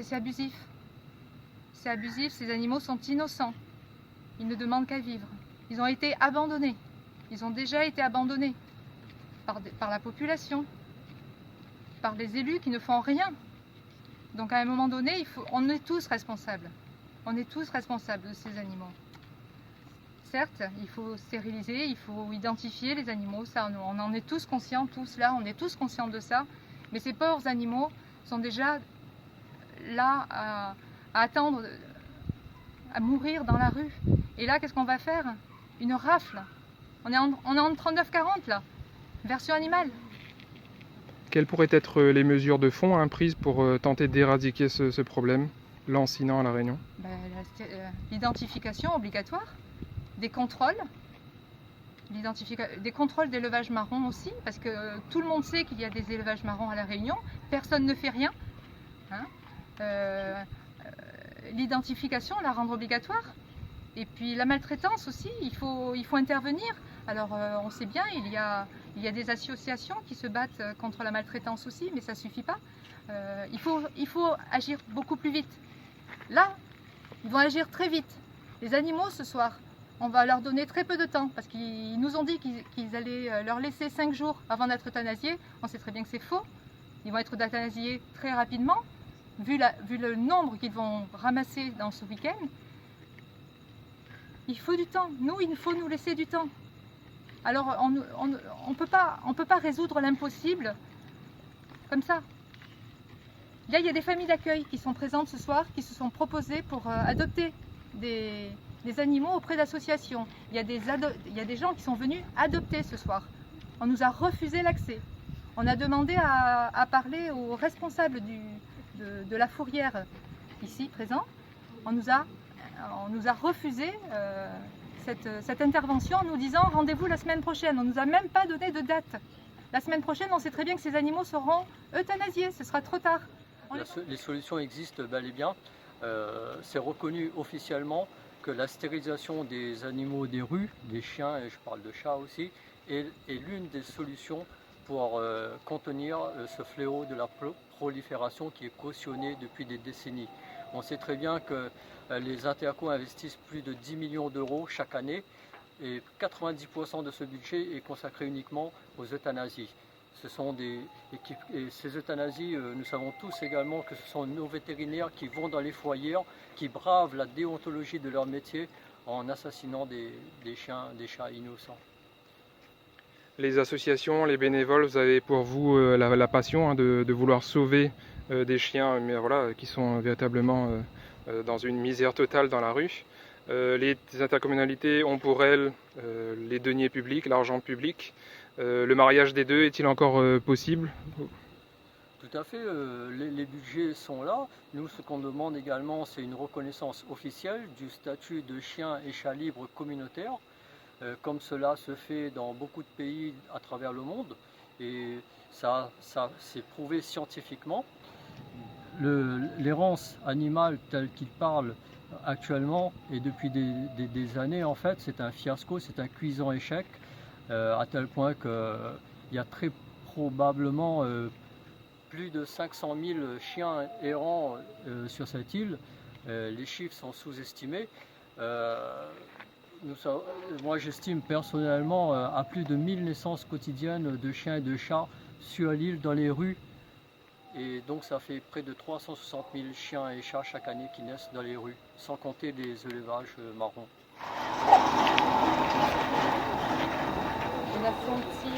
c'est abusif. C'est abusif, ces animaux sont innocents. Ils ne demandent qu'à vivre. Ils ont été abandonnés. Ils ont déjà été abandonnés par la population, par les élus qui ne font rien. Donc à un moment donné, on est tous responsables. On est tous responsables de ces animaux. Certes, il faut stériliser, il faut identifier les animaux, ça, on en est tous conscients, tous là, on est tous conscients de ça. Mais ces pauvres animaux sont déjà là à attendre, à mourir dans la rue. Et là, qu'est-ce qu'on va faire? Une rafle. On est en 39-40 là, version animale. Quelles pourraient être les mesures de fond prises pour tenter d'éradiquer ce problème lancinant à La Réunion? L'identification obligatoire, des contrôles, des contrôles d'élevage marron aussi, parce que tout le monde sait qu'il y a des élevages marrons à La Réunion, personne ne fait rien. L'identification, la rendre obligatoire. Et puis la maltraitance aussi, il faut intervenir. Alors on sait bien, il y a des associations qui se battent contre la maltraitance aussi, mais ça ne suffit pas. Il faut agir beaucoup plus vite. Là, ils vont agir très vite. Les animaux ce soir, on va leur donner très peu de temps, parce qu'ils nous ont dit qu'ils allaient leur laisser 5 jours avant d'être euthanasiés. On sait très bien que c'est faux. Ils vont être euthanasiés très rapidement, vu le nombre qu'ils vont ramasser dans ce week-end. Il faut du temps. Nous, il faut nous laisser du temps. Alors, on peut pas résoudre l'impossible comme ça. Là, il y a des familles d'accueil qui sont présentes ce soir, qui se sont proposées pour adopter des animaux auprès d'associations. Il y a des gens qui sont venus adopter ce soir. On nous a refusé l'accès. On a demandé à parler aux responsables de la fourrière ici présents. On nous a refusé cette intervention en nous disant rendez-vous la semaine prochaine. On ne nous a même pas donné de date. La semaine prochaine, on sait très bien que ces animaux seront euthanasiés. Ce sera trop tard. Les solutions existent bel et bien. C'est reconnu officiellement que la stérilisation des animaux des rues, des chiens, et je parle de chats aussi, est l'une des solutions pour contenir ce fléau de la prolifération qui est cautionné depuis des décennies. On sait très bien que les intercos investissent plus de 10 millions d'euros chaque année et 90% de ce budget est consacré uniquement aux euthanasies. Et ces euthanasies, nous savons tous également que ce sont nos vétérinaires qui vont dans les foyers, qui bravent la déontologie de leur métier en assassinant des chiens, des chats innocents. Les associations, les bénévoles, vous avez pour vous la passion de vouloir sauver des chiens mais voilà, qui sont véritablement dans une misère totale dans la rue. Les intercommunalités ont pour elles les deniers publics, l'argent public. Le mariage des deux est-il encore possible? Tout à fait, les budgets sont là. Nous, ce qu'on demande également, c'est une reconnaissance officielle du statut de chien et chat libre communautaire, comme cela se fait dans beaucoup de pays à travers le monde. Et ça c'est prouvé scientifiquement. L'errance animale telle qu'il parle actuellement et depuis des années, en fait, c'est un fiasco, c'est un cuisant échec, à tel point qu'il y a très probablement plus de 500 000 chiens errants sur cette île. Les chiffres sont sous-estimés. Moi, j'estime personnellement à plus de 1000 naissances quotidiennes de chiens et de chats sur l'île, dans les rues. Et donc ça fait près de 360 000 chiens et chats chaque année qui naissent dans les rues, sans compter les élevages marrons. On a senti